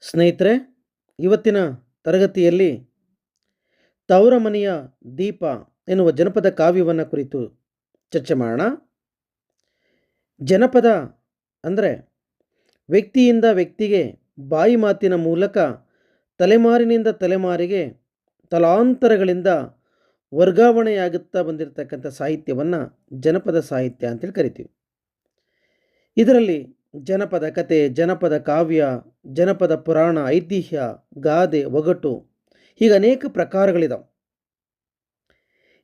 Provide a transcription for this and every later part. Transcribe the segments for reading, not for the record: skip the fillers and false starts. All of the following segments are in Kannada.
ಸ್ನೇಹಿತರೆ, ಇವತ್ತಿನ ತರಗತಿಯಲ್ಲಿ ತವರ ಮನೆಯ ದೀಪ ಎನ್ನುವ ಜನಪದ ಕಾವ್ಯವನ್ನು ಕುರಿತು ಚರ್ಚೆ ಮಾಡೋಣ. ಜನಪದ ಅಂದರೆ ವ್ಯಕ್ತಿಯಿಂದ ವ್ಯಕ್ತಿಗೆ ಬಾಯಿ ಮಾತಿನ ಮೂಲಕ ತಲೆಮಾರಿನಿಂದ ತಲೆಮಾರಿಗೆ ತಲಾಂತರಗಳಿಂದ ವರ್ಗಾವಣೆಯಾಗುತ್ತಾ ಬಂದಿರತಕ್ಕಂಥ ಸಾಹಿತ್ಯವನ್ನು ಜನಪದ ಸಾಹಿತ್ಯ ಅಂತೇಳಿ ಕರಿತೀವಿ. ಇದರಲ್ಲಿ ಜನಪದ ಕತೆ, ಜನಪದ ಕಾವ್ಯ, ಜನಪದ ಪುರಾಣ, ಐತಿಹ್ಯ, ಗಾದೆ, ಒಗಟು ಹೀಗೆ ಅನೇಕ ಪ್ರಕಾರಗಳಿದಾವೆ.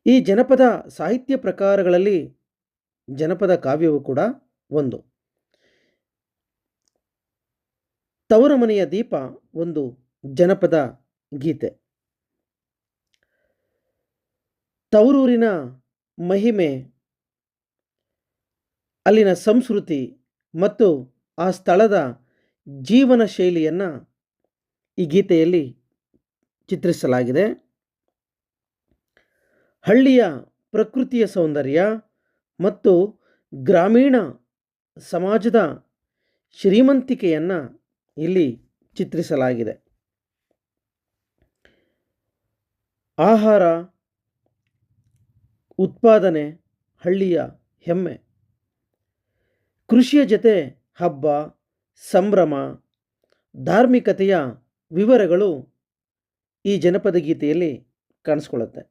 ಈ ಜನಪದ ಸಾಹಿತ್ಯ ಪ್ರಕಾರಗಳಲ್ಲಿ ಜನಪದ ಕಾವ್ಯವು ಕೂಡ ಒಂದು. ತವರ ಮನೆಯ ದೀಪ ಒಂದು ಜನಪದ ಗೀತೆ. ತವರೂರಿನ ಮಹಿಮೆ, ಅಲ್ಲಿನ ಸಂಸ್ಕೃತಿ ಮತ್ತು ಆ ಸ್ಥಳದ ಜೀವನ ಶೈಲಿಯನ್ನು ಈ ಗೀತೆಯಲ್ಲಿ ಚಿತ್ರಿಸಲಾಗಿದೆ. ಹಳ್ಳಿಯ ಪ್ರಕೃತಿಯ ಸೌಂದರ್ಯ ಮತ್ತು ಗ್ರಾಮೀಣ ಸಮಾಜದ ಶ್ರೀಮಂತಿಕೆಯನ್ನು ಇಲ್ಲಿ ಚಿತ್ರಿಸಲಾಗಿದೆ. ಆಹಾರ ಉತ್ಪಾದನೆ ಹಳ್ಳಿಯ ಹೆಮ್ಮೆ. ಕೃಷಿಯ ಜೊತೆ ಹಬ್ಬ, ಸಂಭ್ರಮ, ಧಾರ್ಮಿಕತೆಯ ವಿವರಗಳು ಈ ಜನಪದ ಗೀತೆಯಲ್ಲಿ ಕಾಣಿಸ್ಕೊಳ್ಳುತ್ತೆ.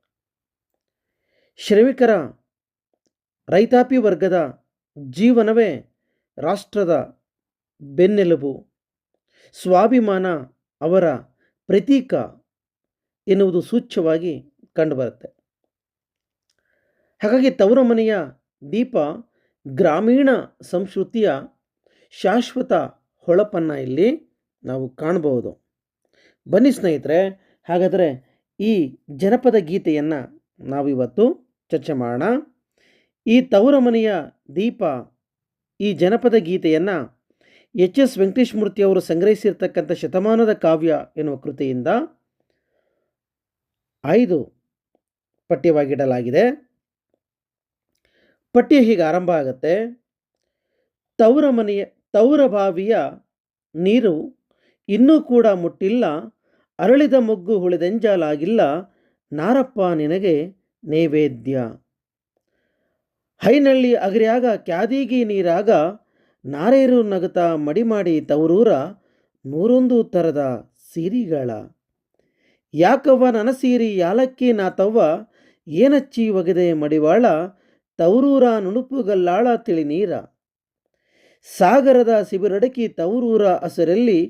ಶ್ರಮಿಕರ ರೈತಾಪಿ ವರ್ಗದ ಜೀವನವೇ ರಾಷ್ಟ್ರದ ಬೆನ್ನೆಲುಬು, ಸ್ವಾಭಿಮಾನ ಅವರ ಪ್ರತೀಕ ಎನ್ನುವುದು ಸೂಚ್ಯವಾಗಿ ಕಂಡುಬರುತ್ತೆ. ಹಾಗಾಗಿ ತವರ ಮನೆಯ ದೀಪ ಗ್ರಾಮೀಣ ಸಂಸ್ಕೃತಿಯ ಶಾಶ್ವತ ಹೊಳಪನ್ನು ಇಲ್ಲಿ ನಾವು ಕಾಣಬಹುದು. ಬನ್ನಿ ಸ್ನೇಹಿತರೆ, ಹಾಗಾದರೆ ಈ ಜನಪದ ಗೀತೆಯನ್ನು ನಾವಿವತ್ತು ಚರ್ಚೆ ಮಾಡೋಣ. ಈ ತವರ ಮನೆಯ ದೀಪ ಈ ಜನಪದ ಗೀತೆಯನ್ನು ಎಚ್.ಎಸ್. ವೆಂಕಟೇಶಮೂರ್ತಿ ಅವರು ಸಂಗ್ರಹಿಸಿರ್ತಕ್ಕಂಥ ಶತಮಾನದ ಕಾವ್ಯ ಎನ್ನುವ ಕೃತಿಯಿಂದ 5 ಪಠ್ಯವಾಗಿಡಲಾಗಿದೆ. ಪಠ್ಯ ಹೀಗೆ ಆರಂಭ ಆಗುತ್ತೆ. ತವರ ಬಾವಿಯ ನೀರು ಇನ್ನೂ ಕೂಡ ಮುಟ್ಟಿಲ್ಲ, ಅರಳಿದ ಮೊಗ್ಗು ಹುಳಿದೆಂಜಲಾಗಿಲ್ಲ, ನಾರಪ್ಪ ನಿನಗೆ ನೈವೇದ್ಯ. ಹೈನಳ್ಳಿ ಅಗರ್ಯಾಗ ಕ್ಯಾದಿಗಿ ನೀರಾಗ, ನಾರೇರು ನಗುತ್ತಾ ಮಡಿಮಾಡಿ ತವರೂರ 101 ಥರದ ಸೀರಿಗಳ. ಯಾಕವ್ವ ನನ್ನ ಸೀರಿ ಯಾಲಕ್ಕಿ ನಾತವ್ವ, ಏನಚ್ಚಿ ಒಗೆದೆ ಮಡಿವಾಳ, ತವರೂರ ನುಣುಪುಗಲ್ಲಾಳ ತಿಳಿ ನೀರ. ಸಾಗರದ ಸಿಬಿರಡಕಿ ತವರೂರ ಹಸರಲ್ಲಿ,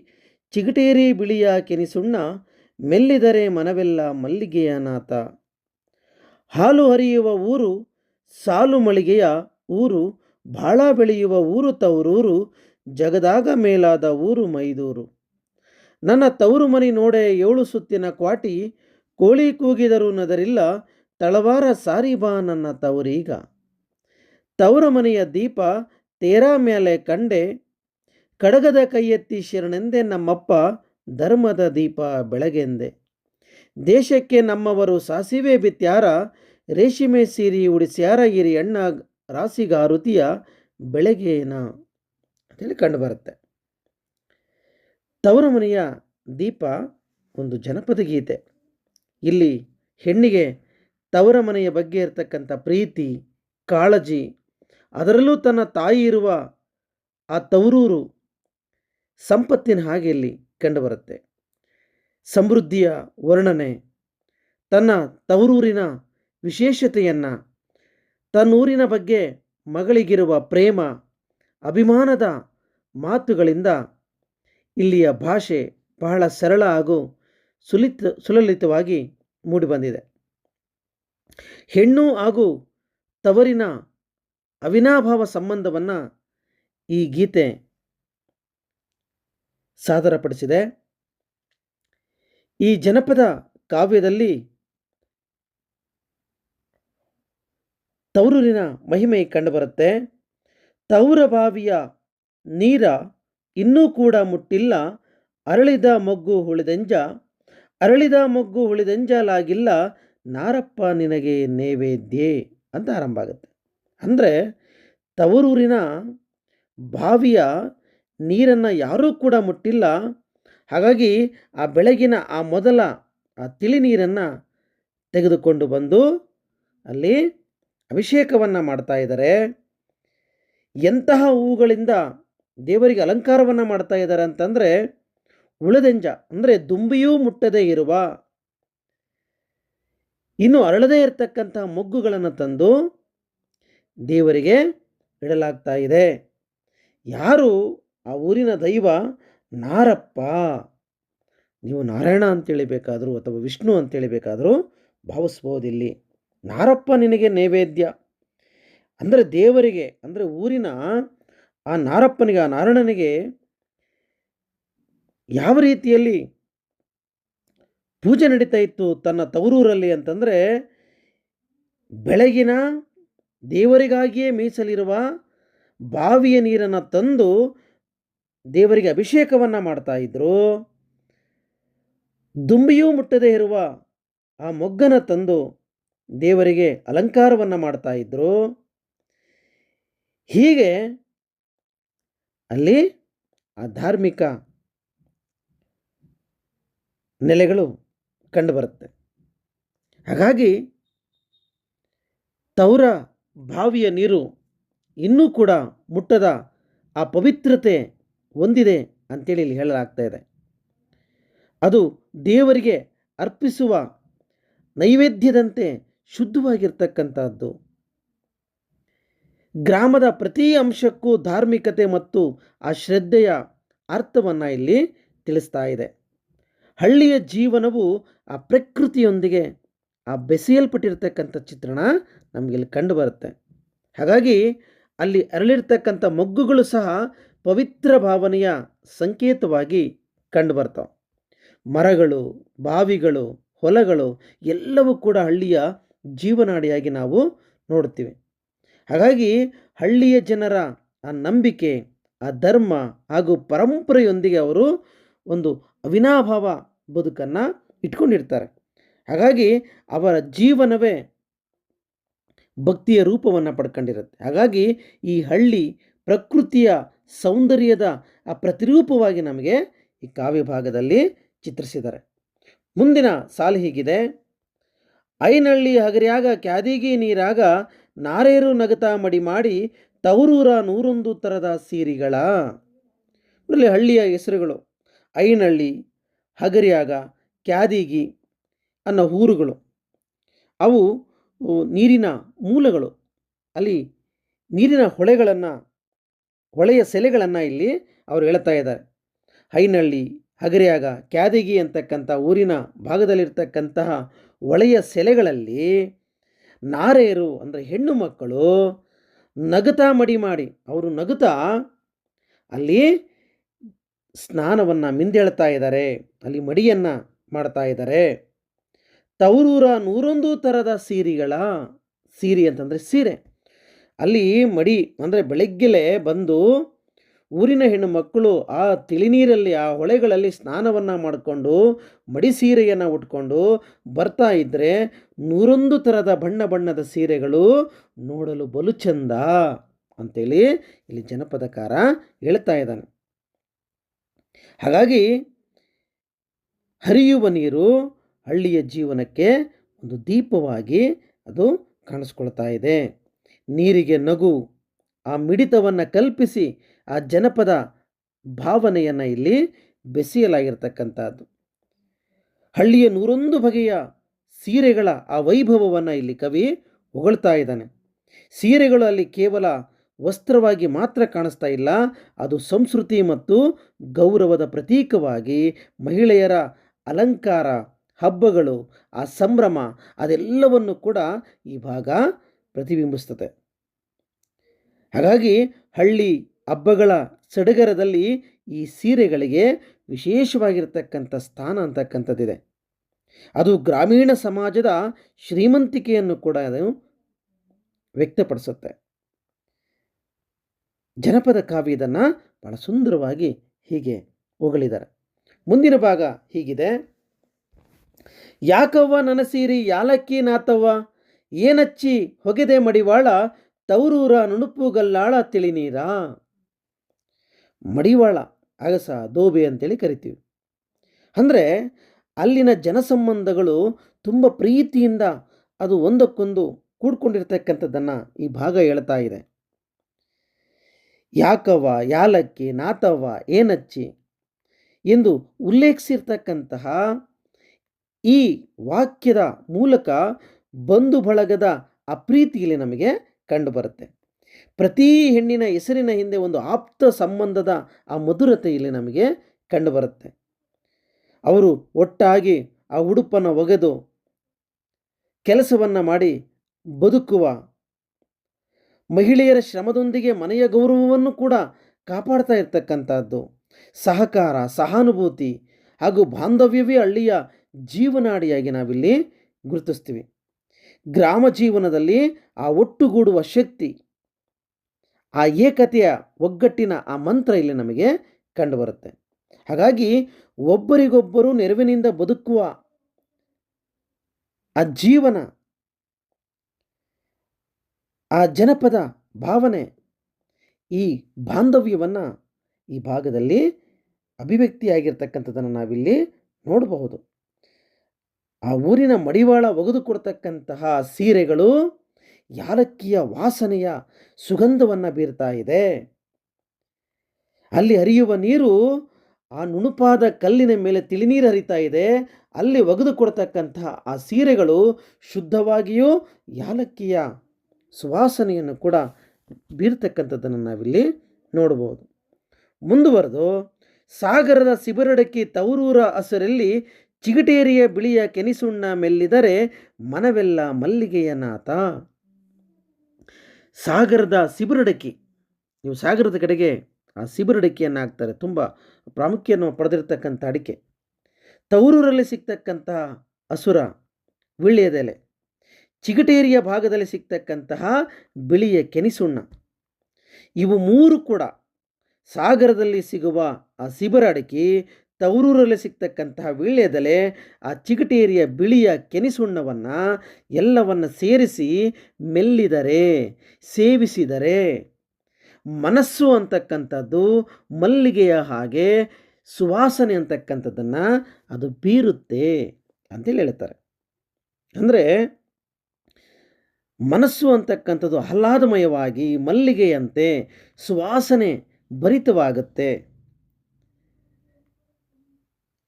ಚಿಗಟೇರಿ ಬಿಳಿಯ ಕೆನಿಸುಣ್ಣ, ಮೆಲ್ಲಿದರೆ ಮನವೆಲ್ಲ ಮಲ್ಲಿಗೆಯ ನಾತ. ಹಾಲು ಹರಿಯುವ ಊರು, ಸಾಲು ಮಳಿಗೆಯ ಊರು, ಬಾಳ ಬೆಳೆಯುವ ಊರು ತವರೂರು, ಜಗದಾಗ ಮೇಲಾದ ಊರು ಮೈದೂರು. ನನ್ನ ತವರು ಮನೆ ನೋಡೆ 7 ಸುತ್ತಿನ ಕ್ವಾಟಿ, ಕೋಳಿ ಕೂಗಿದರೂ ನದರಿಲ್ಲ, ತಳವಾರ ಸಾರಿ ಬಾ ನನ್ನ ತವರೀಗ. ತವರ ಮನೆಯ ದೀಪ ತೇರಾ ಮೇಲೆ ಕಂಡೆ, ಕಡಗದ ಕೈಯೆತ್ತಿ ಶರಣೆಂದೆ ನಮ್ಮಪ್ಪ, ಧರ್ಮದ ದೀಪ ಬೆಳಗೆಂದೆ. ದೇಶಕ್ಕೆ ನಮ್ಮವರು ಸಾಸಿವೆ ಬಿತ್ಯಾರ, ರೇಷ್ಮೆ ಸೀರಿ ಉಡಿಸ್ಯಾರ ಇರಿ ಅಣ್ಣ ರಾಸಿಗಾರುತಿಯ ಬೆಳಗೇನ ಅಂತೇಳಿ ಕಂಡುಬರುತ್ತೆ. ತವರ ಮನೆಯ ದೀಪ ಒಂದು ಜನಪದ ಗೀತೆ. ಇಲ್ಲಿ ಹೆಣ್ಣಿಗೆ ತವರ ಮನೆಯ ಬಗ್ಗೆ ಇರತಕ್ಕಂಥ ಪ್ರೀತಿ, ಕಾಳಜಿ, ಅದರಲ್ಲೂ ತನ್ನ ತಾಯಿ ಇರುವ ಆ ತವರೂರು ಸಂಪತ್ತಿನ ಹಾಗೆ ಇಲ್ಲಿ ಕಂಡುಬರುತ್ತೆ. ಸಮೃದ್ಧಿಯ ವರ್ಣನೆ, ತನ್ನ ತವರೂರಿನ ವಿಶೇಷತೆಯನ್ನು, ತನ್ನೂರಿನ ಬಗ್ಗೆ ಮಗಳಿಗಿರುವ ಪ್ರೇಮ, ಅಭಿಮಾನದ ಮಾತುಗಳಿಂದ ಇಲ್ಲಿಯ ಭಾಷೆ ಬಹಳ ಸರಳ ಹಾಗೂ ಸುಲಲಿತವಾಗಿ ಮೂಡಿಬಂದಿದೆ. ಹೆಣ್ಣು ಹಾಗೂ ತವರಿನ ಅವಿನಾಭಾವ ಸಂಬಂಧವನ್ನು ಈ ಗೀತೆ ಸಾದರಪಡಿಸಿದೆ. ಈ ಜನಪದ ಕಾವ್ಯದಲ್ಲಿ ತವರೂರಿನ ಮಹಿಮೆ ಕಂಡುಬರುತ್ತೆ. ತವರ ಬಾವಿಯ ನೀರ ಇನ್ನೂ ಕೂಡ ಮುಟ್ಟಿಲ್ಲ, ಅರಳಿದ ಮೊಗ್ಗು ಹುಳಿದೆಂಜಲಾಗಿಲ್ಲ, ನಾರಪ್ಪ ನಿನಗೆ ನೈವೇದ್ಯೆ ಅಂತ ಆರಂಭ ಆಗುತ್ತೆ. ಅಂದರೆ ತವರೂರಿನ ಬಾವಿಯ ನೀರನ್ನು ಯಾರೂ ಕೂಡ ಮುಟ್ಟಿಲ್ಲ, ಹಾಗಾಗಿ ಆ ಬೆಳಗಿನ ಆ ಮೊದಲ ಆ ತಿಳಿ ನೀರನ್ನು ತೆಗೆದುಕೊಂಡು ಬಂದು ಅಲ್ಲಿ ಅಭಿಷೇಕವನ್ನು ಮಾಡ್ತಾ ಇದ್ದಾರೆ. ಎಂತಹ ಹೂವುಗಳಿಂದ ದೇವರಿಗೆ ಅಲಂಕಾರವನ್ನು ಮಾಡ್ತಾ ಇದ್ದಾರೆ ಅಂತಂದರೆ, ಉಳದೆಂಜ ಅಂದರೆ ದುಂಬಿಯೂ ಮುಟ್ಟದೇ ಇರುವ, ಇನ್ನು ಅರಳದೇ ಇರತಕ್ಕಂಥ ಮೊಗ್ಗುಗಳನ್ನು ತಂದು ದೇವರಿಗೆ ಇಡಲಾಗ್ತಾ ಇದೆ. ಯಾರು ಆ ಊರಿನ ದೈವ? ನಾರಪ್ಪ. ನೀವು ನಾರಾಯಣ ಅಂತೇಳಿ ಬೇಕಾದರೂ ಅಥವಾ ವಿಷ್ಣು ಅಂತೇಳಿ ಬೇಕಾದರೂ ಭಾವಿಸ್ಬೋದು. ಇಲ್ಲಿ ನಾರಪ್ಪ ನಿನಗೆ ನೈವೇದ್ಯ ಅಂದರೆ ದೇವರಿಗೆ, ಅಂದರೆ ಊರಿನ ಆ ನಾರಪ್ಪನಿಗೆ, ಆ ನಾರಾಯಣನಿಗೆ ಯಾವ ರೀತಿಯಲ್ಲಿ ಪೂಜೆ ನಡೀತಾ ಇತ್ತು ತನ್ನ ತವರೂರಲ್ಲಿ ಅಂತಂದರೆ, ಬೆಳಗಿನ ದೇವರಿಗಾಗಿಯೇ ಮೀಸಲಿರುವ ಬಾವಿಯ ನೀರನ್ನು ತಂದು ದೇವರಿಗೆ ಅಭಿಷೇಕವನ್ನು ಮಾಡ್ತಾ ಇದ್ರು. ದುಂಬಿಯೂ ಮುಟ್ಟದೇ ಇರುವ ಆ ಮೊಗ್ಗನ ತಂದು ದೇವರಿಗೆ ಅಲಂಕಾರವನ್ನು ಮಾಡ್ತಾ ಇದ್ರು. ಹೀಗೆ ಅಲ್ಲಿ ಆ ಧಾರ್ಮಿಕ ನೆಲೆಗಳು ಕಂಡುಬರುತ್ತೆ. ಹಾಗಾಗಿ ತೌರ ಬಾವಿಯ ನೀರು ಇನ್ನೂ ಕೂಡ ಮುಟ್ಟದ ಆ ಪವಿತ್ರತೆ ಹೊಂದಿದೆ ಅಂತೇಳಿ ಇಲ್ಲಿ ಹೇಳಲಾಗ್ತಾ ಇದೆ. ಅದು ದೇವರಿಗೆ ಅರ್ಪಿಸುವ ನೈವೇದ್ಯದಂತೆ ಶುದ್ಧವಾಗಿರ್ತಕ್ಕಂಥದ್ದು. ಗ್ರಾಮದ ಪ್ರತಿ ಅಂಶಕ್ಕೂ ಧಾರ್ಮಿಕತೆ ಮತ್ತು ಆ ಶ್ರದ್ಧೆಯ ಅರ್ಥವನ್ನು ಇಲ್ಲಿ ತಿಳಿಸ್ತಾ ಇದೆ. ಹಳ್ಳಿಯ ಜೀವನವು ಆ ಪ್ರಕೃತಿಯೊಂದಿಗೆ ಆ ಬೆಸೆಯಲ್ಪಟ್ಟಿರ್ತಕ್ಕಂಥ ಚಿತ್ರಣ ನಮಗಿಲ್ಲಿ ಕಂಡು ಬರುತ್ತೆ. ಹಾಗಾಗಿ ಅಲ್ಲಿ ಅರಳಿರ್ತಕ್ಕಂಥ ಮೊಗ್ಗುಗಳು ಸಹ ಪವಿತ್ರ ಭಾವನೆಯ ಸಂಕೇತವಾಗಿ ಕಂಡು ಬರ್ತಾವೆ. ಮರಗಳು, ಬಾವಿಗಳು, ಹೊಲಗಳು ಎಲ್ಲವೂ ಕೂಡ ಹಳ್ಳಿಯ ಜೀವನಾಡಿಯಾಗಿ ನಾವು ನೋಡ್ತೀವಿ. ಹಾಗಾಗಿ ಹಳ್ಳಿಯ ಜನರ ಆ ನಂಬಿಕೆ, ಆ ಧರ್ಮ ಹಾಗೂ ಪರಂಪರೆಯೊಂದಿಗೆ ಅವರು ಒಂದು ಅವಿನಾಭಾವ ಬದುಕನ್ನು ಇಟ್ಕೊಂಡಿರ್ತಾರೆ. ಹಾಗಾಗಿ ಅವರ ಜೀವನವೇ ಭಕ್ತಿಯ ರೂಪವನ್ನು ಪಡ್ಕೊಂಡಿರುತ್ತೆ. ಹಾಗಾಗಿ ಈ ಹಳ್ಳಿ ಪ್ರಕೃತಿಯ ಸೌಂದರ್ಯದ ಆ ಪ್ರತಿರೂಪವಾಗಿ ನಮಗೆ ಈ ಕಾವ್ಯ ಭಾಗದಲ್ಲಿ ಚಿತ್ರಿಸಿದ್ದಾರೆ. ಮುಂದಿನ ಸಾಲು ಹೀಗಿದೆ: ಐನಳ್ಳಿ ಹಗರ್ಯಾಗ ಕ್ಯಾದಿಗಿ ನೀರಾಗ ನಾರೇರು ನಗತ ಮಡಿ ಮಾಡಿ ತವರೂರ 101 ಥರದ ಸೀರಿಗಳ. ಇಲ್ಲಿ ಹಳ್ಳಿಯ ಹೆಸರುಗಳು ಐನಳ್ಳಿ, ಹಗರ್ಯಾಗ, ಕ್ಯಾದಿಗಿ ಅನ್ನೋ ಊರುಗಳು. ಅವು ನೀರಿನ ಮೂಲಗಳು. ಅಲ್ಲಿ ನೀರಿನ ಹೊಳೆಯ ಸೆಲೆಗಳನ್ನು ಇಲ್ಲಿ ಅವರು ಹೇಳ್ತಾ ಇದ್ದಾರೆ. ಐನಳ್ಳಿ, ಹಗರ್ಯಾಗ, ಕ್ಯಾದಿಗಿ ಅಂತಕ್ಕಂಥ ಊರಿನ ಭಾಗದಲ್ಲಿರ್ತಕ್ಕಂತಹ ಹೊಳೆಯ ಸೆಲೆಗಳಲ್ಲಿ ನಾರೇರು ಅಂದರೆ ಹೆಣ್ಣು ಮಕ್ಕಳು ನಗುತ್ತಾ ಮಡಿ ಮಾಡಿ, ಅವರು ನಗುತ್ತಾ ಅಲ್ಲಿ ಸ್ನಾನವನ್ನು ಮಿಂದೇಳ್ತಾ ಇದ್ದಾರೆ, ಅಲ್ಲಿ ಮಡಿಯನ್ನು ಮಾಡ್ತಾ ಇದ್ದಾರೆ. ತವರೂರ 101 ಥರದ ಸೀರೆಗಳ, ಸೀರೆ ಅಂತಂದರೆ ಸೀರೆ. ಅಲ್ಲಿ ಮಡಿ ಅಂದರೆ ಬೆಳಗ್ಗೆಲೇ ಬಂದು ಊರಿನ ಹೆಣ್ಣು ಮಕ್ಕಳು ಆ ತಿಳಿನೀರಲ್ಲಿ, ಆ ಹೊಳೆಗಳಲ್ಲಿ ಸ್ನಾನವನ್ನು ಮಾಡಿಕೊಂಡು ಮಡಿ ಸೀರೆಯನ್ನು ಉಟ್ಕೊಂಡು ಬರ್ತಾ ಇದ್ದರೆ 101 ಥರದ ಬಣ್ಣ ಬಣ್ಣದ ಸೀರೆಗಳು ನೋಡಲು ಬಲು ಚಂದ ಅಂತೇಳಿ ಇಲ್ಲಿ ಜನಪದಕಾರ ಹೇಳ್ತಾ ಇದ್ದಾನೆ. ಹಾಗಾಗಿ ಹರಿಯುವ ನೀರು ಹಳ್ಳಿಯ ಜೀವನಕ್ಕೆ ಒಂದು ದೀಪವಾಗಿ ಅದು ಕಾಣಿಸ್ಕೊಳ್ತಾ ಇದೆ. ನೀರಿಗೆ ನಗು, ಆ ಮಿಡಿತವನ್ನು ಕಲ್ಪಿಸಿ ಆ ಜನಪದ ಭಾವನೆಯನ್ನು ಇಲ್ಲಿ ಬೆಸೆಯಲಾಗಿರ್ತಕ್ಕಂಥದ್ದು. ಹಳ್ಳಿಯ 101 ಬಗೆಯ ಸೀರೆಗಳ ಆ ವೈಭವವನ್ನು ಇಲ್ಲಿ ಕವಿ ಹೊಗಳ್ತಾ ಇದ್ದಾನೆ. ಸೀರೆಗಳು ಅಲ್ಲಿ ಕೇವಲ ವಸ್ತ್ರವಾಗಿ ಮಾತ್ರ ಕಾಣಿಸ್ತಾ ಇಲ್ಲ, ಅದು ಸಂಸ್ಕೃತಿ ಮತ್ತು ಗೌರವದ ಪ್ರತೀಕವಾಗಿ ಮಹಿಳೆಯರ ಅಲಂಕಾರ, ಹಬ್ಬಗಳು, ಆ ಸಂಭ್ರಮ ಅದೆಲ್ಲವನ್ನು ಕೂಡ ಈ ಭಾಗ ಪ್ರತಿಬಿಂಬಿಸ್ತದೆ. ಹಾಗಾಗಿ ಹಳ್ಳಿ ಹಬ್ಬಗಳ ಸಡಗರದಲ್ಲಿ ಈ ಸೀರೆಗಳಿಗೆ ವಿಶೇಷವಾಗಿರ್ತಕ್ಕಂಥ ಸ್ಥಾನ ಅಂತಕ್ಕಂಥದ್ದಿದೆ. ಅದು ಗ್ರಾಮೀಣ ಸಮಾಜದ ಶ್ರೀಮಂತಿಕೆಯನ್ನು ಕೂಡ ಅದು ವ್ಯಕ್ತಪಡಿಸುತ್ತೆ. ಜನಪದ ಕಾವ್ಯ ಇದನ್ನು ಬಹಳ ಸುಂದರವಾಗಿ ಹೀಗೆ ಹೊಗಳಿದ್ದಾರೆ. ಮುಂದಿನ ಭಾಗ ಹೀಗಿದೆ: ಯಾಕವ್ವ ನನ್ನ ಸೀರಿ ಯಾಲಕ್ಕಿ ನಾತವ್ವ, ಏನಚ್ಚಿ ಹೊಗೆದೆ ಮಡಿವಾಳ, ತವರೂರ ನುಣುಪುಗಲ್ಲಾಳ ತಿಳಿನೀರ. ಮಡಿವಾಳ, ಅಗಸ, ದೋಬೆ ಅಂತೇಳಿ ಕರಿತೀವಿ. ಅಂದರೆ ಅಲ್ಲಿನ ಜನಸಂಬಂಧಗಳು ತುಂಬ ಪ್ರೀತಿಯಿಂದ ಅದು ಒಂದಕ್ಕೊಂದು ಕೂಡ್ಕೊಂಡಿರ್ತಕ್ಕಂಥದ್ದನ್ನು ಈ ಭಾಗ ಹೇಳ್ತಾ ಇದೆ. ಯಾಕವ್ವ, ಯಾಲಕ್ಕಿ, ನಾತವ್ವ, ಏನಚ್ಚಿ ಎಂದು ಉಲ್ಲೇಖಿಸಿರ್ತಕ್ಕಂತಹ ಈ ವಾಕ್ಯದ ಮೂಲಕ ಬಂಧು ಬಳಗದ ಆ ಪ್ರೀತಿ ಇಲ್ಲಿ ನಮಗೆ ಕಂಡುಬರುತ್ತೆ. ಪ್ರತಿ ಹೆಣ್ಣಿನ ಹೆಸರಿನ ಹಿಂದೆ ಒಂದು ಆಪ್ತ ಸಂಬಂಧದ ಆ ಮಧುರತೆ ಇಲ್ಲಿ ನಮಗೆ ಕಂಡುಬರುತ್ತೆ. ಅವರು ಒಟ್ಟಾಗಿ ಆ ಉಡುಪನ್ನು ಒಗೆದು ಕೆಲಸವನ್ನು ಮಾಡಿ ಬದುಕುವ ಮಹಿಳೆಯರ ಶ್ರಮದೊಂದಿಗೆ ಮನೆಯ ಗೌರವವನ್ನು ಕೂಡ ಕಾಪಾಡ್ತಾ ಇರ್ತಕ್ಕಂಥದ್ದು. ಸಹಕಾರ, ಸಹಾನುಭೂತಿ ಹಾಗೂ ಬಾಂಧವ್ಯವೇ ಹಳ್ಳಿಯ ಜೀವನಾಡಿಯಾಗಿ ನಾವಿಲ್ಲಿ ಗುರುತಿಸ್ತೀವಿ. ಗ್ರಾಮ ಜೀವನದಲ್ಲಿ ಆ ಒಟ್ಟುಗೂಡುವ ಶಕ್ತಿ, ಆ ಏಕತೆಯ ಒಗ್ಗಟ್ಟಿನ ಆ ಮಂತ್ರ ಇಲ್ಲಿ ನಮಗೆ ಕಂಡುಬರುತ್ತೆ. ಹಾಗಾಗಿ ಒಬ್ಬರಿಗೊಬ್ಬರು ನೆರವಿನಿಂದ ಬದುಕುವ ಆ ಜೀವನ, ಆ ಜನಪದ ಭಾವನೆ, ಈ ಬಾಂಧವ್ಯವನ್ನು ಈ ಭಾಗದಲ್ಲಿ ಅಭಿವ್ಯಕ್ತಿಯಾಗಿರ್ತಕ್ಕಂಥದ್ದನ್ನು ನಾವಿಲ್ಲಿ ನೋಡಬಹುದು. ಆ ಊರಿನ ಮಡಿವಾಳ ಒಗೆದುಕೊಡ್ತಕ್ಕಂತಹ ಸೀರೆಗಳು ಯಾಲಕ್ಕಿಯ ವಾಸನೆಯ ಸುಗಂಧವನ್ನು ಬೀರ್ತಾ ಇದೆ. ಅಲ್ಲಿ ಹರಿಯುವ ನೀರು ಆ ನುಣುಪಾದ ಕಲ್ಲಿನ ಮೇಲೆ ತಿಳಿನೀರು ಹರಿತಾ ಇದೆ. ಅಲ್ಲಿ ಒಗೆದುಕೊಡ್ತಕ್ಕಂತಹ ಆ ಸೀರೆಗಳು ಶುದ್ಧವಾಗಿಯೂ ಯಾಲಕ್ಕಿಯ ಸುವಾಸನೆಯನ್ನು ಕೂಡ ಬೀರ್ತಕ್ಕಂಥದ್ದನ್ನು ನಾವಿಲ್ಲಿ ನೋಡ್ಬೋದು. ಮುಂದುವರೆದು, ಸಾಗರದ ಸಿಬರಡಕ್ಕಿ ತವರೂರ ಹಸರಲ್ಲಿ ಚಿಗಟೇರಿಯ ಬಿಳಿಯ ಕೆನಿಸುಣ್ಣ ಮೆಲ್ಲಿದರೆ ಮನವೆಲ್ಲ ಮಲ್ಲಿಗೆಯ ನಾಥ. ಸಾಗರದ ಸಿಬರಡಕ್ಕಿ, ನೀವು ಸಾಗರದ ಕಡೆಗೆ ಆ ಸಿಬರಡಕ್ಕಿಯನ್ನು ಹಾಕ್ತಾರೆ, ತುಂಬ ಪ್ರಾಮುಖ್ಯವನ್ನು ಪಡೆದಿರ್ತಕ್ಕಂಥ ಅಡಿಕೆ. ತವರೂರಲ್ಲಿ ಸಿಗ್ತಕ್ಕಂತಹ ಹಸುರ ವಿಳ್ಯದೆಲೆ, ಚಿಗಟೇರಿಯ ಭಾಗದಲ್ಲಿ ಸಿಗ್ತಕ್ಕಂತಹ ಬಿಳಿಯ ಕೆನಿಸುಣ್ಣ, ಇವು ಮೂರು ಕೂಡ ಸಾಗರದಲ್ಲಿ ಸಿಗುವ ಆ ಸಿಬರ ಅಡಿಕೆ, ತವರೂರಲ್ಲಿ ಸಿಗ್ತಕ್ಕಂತಹ ವೀಳ್ಯದೆಲೆ, ಆ ಚಿಗಟೇರಿಯ ಬಿಳಿಯ ಕೆನಿಸುಣ್ಣವನ್ನು ಎಲ್ಲವನ್ನು ಸೇರಿಸಿ ಮೆಲ್ಲಿದರೆ, ಸೇವಿಸಿದರೆ ಮನಸ್ಸು ಅಂತಕ್ಕಂಥದ್ದು ಮಲ್ಲಿಗೆಯ ಹಾಗೆ ಸುವಾಸನೆ ಅಂತಕ್ಕಂಥದ್ದನ್ನು ಅದು ಬೀರುತ್ತೆ ಅಂತೇಳಿ ಹೇಳ್ತಾರೆ. ಅಂದರೆ ಮನಸ್ಸು ಅಂತಕ್ಕಂಥದ್ದು ಆಹ್ಲಾದಮಯವಾಗಿ ಮಲ್ಲಿಗೆಯಂತೆ ಸುವಾಸನೆ ಭರಿತವಾಗುತ್ತೆ